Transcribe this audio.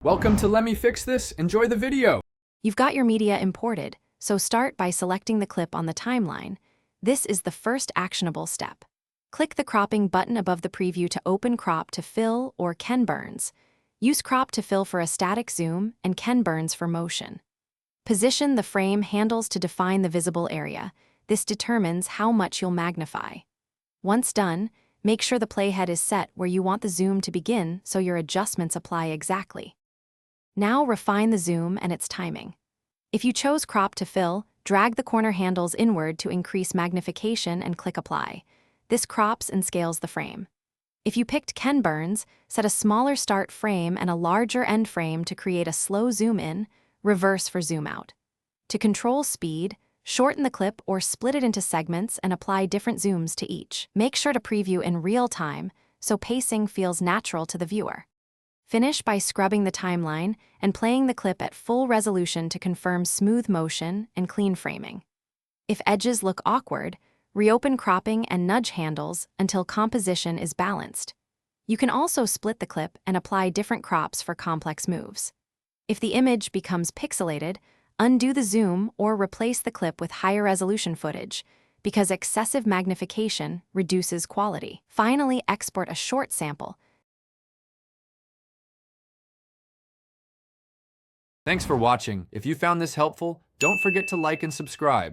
Welcome to Let Me Fix This. Enjoy the video. You've got your media imported, so start by selecting the clip on the timeline. This is the first actionable step. Click the cropping button above the preview to open Crop to Fill or Ken Burns. Use Crop to Fill for a static zoom and Ken Burns for motion. Position the frame handles to define the visible area. This determines how much you'll magnify. Once done, make sure the playhead is set where you want the zoom to begin so your adjustments apply exactly. Now refine the zoom and its timing. If you chose Crop to Fill, drag the corner handles inward to increase magnification and click Apply. This crops and scales the frame. If you picked Ken Burns, set a smaller start frame and a larger end frame to create a slow zoom in, reverse for zoom out. To control speed, shorten the clip or split it into segments and apply different zooms to each. Make sure to preview in real time so pacing feels natural to the viewer. Finish by scrubbing the timeline and playing the clip at full resolution to confirm smooth motion and clean framing. If edges look awkward, reopen cropping and nudge handles until composition is balanced. You can also split the clip and apply different crops for complex moves. If the image becomes pixelated, undo the zoom or replace the clip with higher resolution footage, because excessive magnification reduces quality. Finally, export a short sample. Thanks for watching. If you found this helpful, don't forget to like and subscribe.